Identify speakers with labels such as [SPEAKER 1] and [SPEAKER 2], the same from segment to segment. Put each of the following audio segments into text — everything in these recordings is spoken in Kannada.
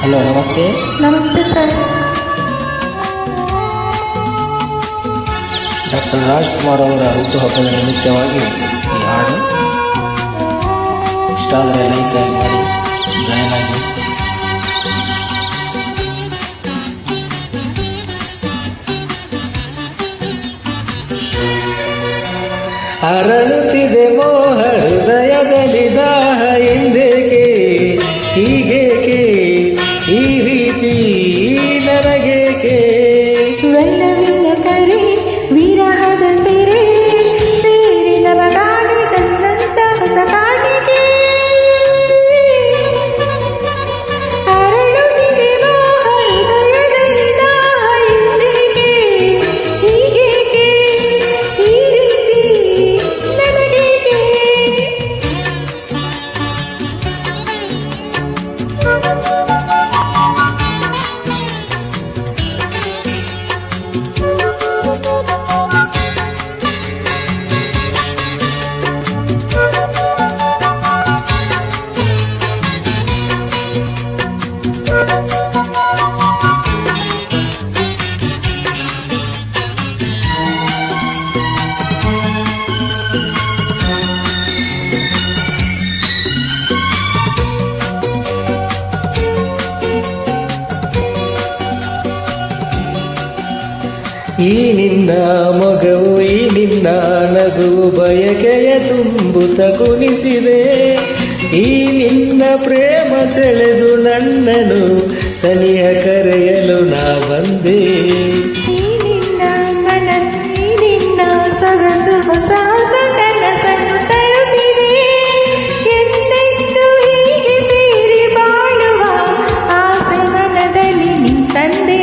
[SPEAKER 1] ಹಲೋ, ನಮಸ್ತೆ.
[SPEAKER 2] ನಮಸ್ತೆ ಸರ್.
[SPEAKER 1] ಡಾಕ್ಟರ್ ರಾಜ್ಕುಮಾರ್ ಅವರ ಹುಟ್ಟುಹಬ್ಬದ ನಿಮಿತ್ತವಾಗಿ ಈ ಹಾಡು ಇಷ್ಟ ಆದರೆ ಲೈಕ್ ಆಗಿ ಮಾಡಿ, ಜಾಯ್ನ್ ಆಗಿ. ಅರಳುತ್ತಿದೆ ಮೋಹ ಹೃದಯದಲ್ಲಿ ದಾಹ, ಎಂದೇಕೆ ಹೀಗೇಕೆ ಈ ರೀತಿ ನನಗೇಕೆ?
[SPEAKER 2] ವೆಲ್ಲವಿಲ್ಲ ಕರೆ ವಿರಹದ ಸೆರೆ ಸೇರಿ ನಮಗಾಗಿ ತಂದಂತ ಹೊಸ ಕಾಣಿಕೆ. ಅರಳುತ್ತಿದೆ ಮೋಹ ಹೃದಯದಲ್ಲಿ ದಾಹ, ಎಂದೇಕೆ ಹೀಗೇಕೆ ಈ ರೀತಿ ನನಗೇಕೆ?
[SPEAKER 1] ಈ ನಿನ್ನ ಮಗವು, ಈ ನಿನ್ನ ನಗುವು ಬಯಕೆಯ ತುಂಬುತ್ತ ಕುಣಿಸಿದೆ. ಈ ನಿನ್ನ ಪ್ರೇಮ ಸೆಳೆದು ನನ್ನನು ಸನಿಹ ಕರೆಯಲು ನಾ ಬಂದೆ.
[SPEAKER 2] ಈ ನಿನ್ನ ಮನಸ್ಸು, ಈ ನಿನ್ನ ಸೊಗಸು ಹೊಸ ಹೊಸ ಕನಸನ್ನು ತರುತ್ತಿದೆ. ಎಂದೆಂದು ಹೀಗೆ ಸೇರಿ ಬಾಳುವ ಆಸೆ ಮನದಲ್ಲಿ ನೀ ತಂದೆ,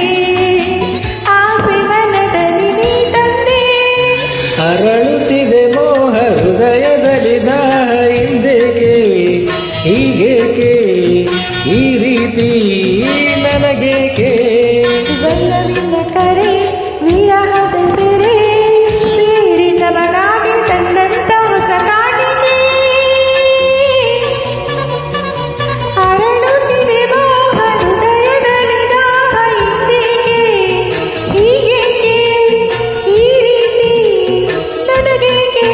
[SPEAKER 2] ಆಸೆ ಮನದಲ್ಲಿ ನೀ ತಂದೆ.
[SPEAKER 1] ಅರಳುತ್ತಿದೆ ಮೋಹ ಹೃದಯದಲ್ಲಿ ದಾಹ, ಎಂದೇಕೆ ಹೀಗೇಕೆ ಈ ರೀತಿ ನನಗೇಕೆ?
[SPEAKER 2] ವೆಲ್ಲವಿಲ್ಲ ಕರೆ ವಿರಹದ ಸೆರೆ ಸೇರಿ ನಮಗಾಗಿ ತಂದಂತ ಹೊಸ ಕಾಣಿಕೆ. ಅರಳುತ್ತಿದೆ ಮೋಹ ಹೃದಯದಲ್ಲಿ ದಾಹ, ಎಂದೇಕೆ ಹೀಗೇಕೆ ಈ ರೀತಿ ನನಗೇಕೆ?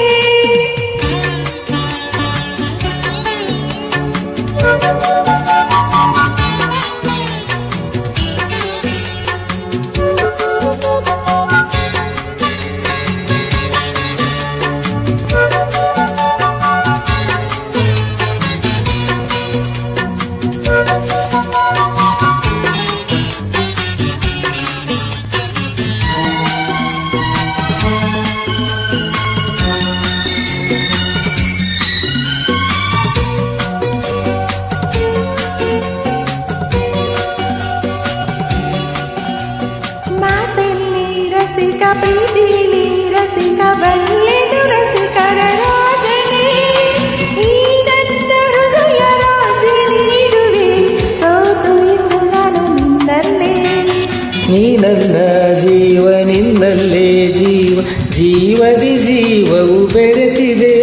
[SPEAKER 2] ಮಾತಲ್ಲಿ ರಸಿಕ, ಪ್ರೀತಿಲಿ ರಸಿಕ, ಬಲ್ಲೆನು ರಸಿಕರ ರಾಜನೇ. ಈ ನನ್ನ ಹೃದಯ ರಾಜ ನೀಡುವೆ, ಸೋತು ಇಂದು ನಾನು ನಿನ್ನಲ್ಲೇ.
[SPEAKER 1] ನೀ ನನ್ನ ಜೀವ, ನಿನ್ನಲ್ಲೇ ಜೀವ, ಜೀವದಿ ಜೀವವು ಬೆರೆತಿದೆ.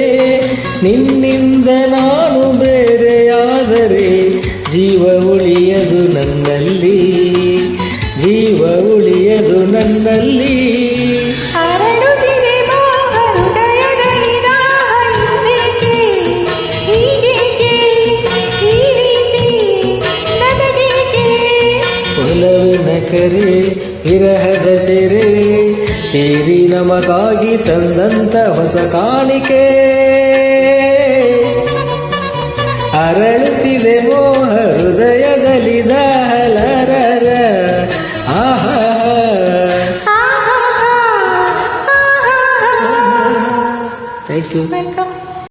[SPEAKER 1] ನಿನ್ನಿಂದ ನಾನು ಬೇರೆಯಾದರೆ ಜೀವ ಉಳಿಯದು ನನ್ನಲ್ಲಿ, ಜೀವ ಉಳಿಯದು ನನ್ನಲ್ಲಿ.
[SPEAKER 2] ಅರಳುತ್ತಿದೆ ಮೋಹ ಹೃದಯದಲ್ಲಿ ದಾಹ, ಎಂದೇಕೆ ಹೀಗೇಕೆ ಈ ರೀತಿ ನನಗೇಕೆ?
[SPEAKER 1] ಒಲವಿನ ಕರೆ ವಿರಹದ ಸೆರೆ ಸೇರಿ ನಮಗಾಗಿ ತಂದಂತ ಹೊಸ ಕಾಣಿಕೆ. ಅರಳುತ್ತಿದೆ ಮೋಹ ಹೃದಯದಲ್ಲಿ ದಾಹಲರರ. ಆಹಾ, ಥ್ಯಾಂಕ್ ಯು.
[SPEAKER 2] ವೆಲ್ಕಮ್.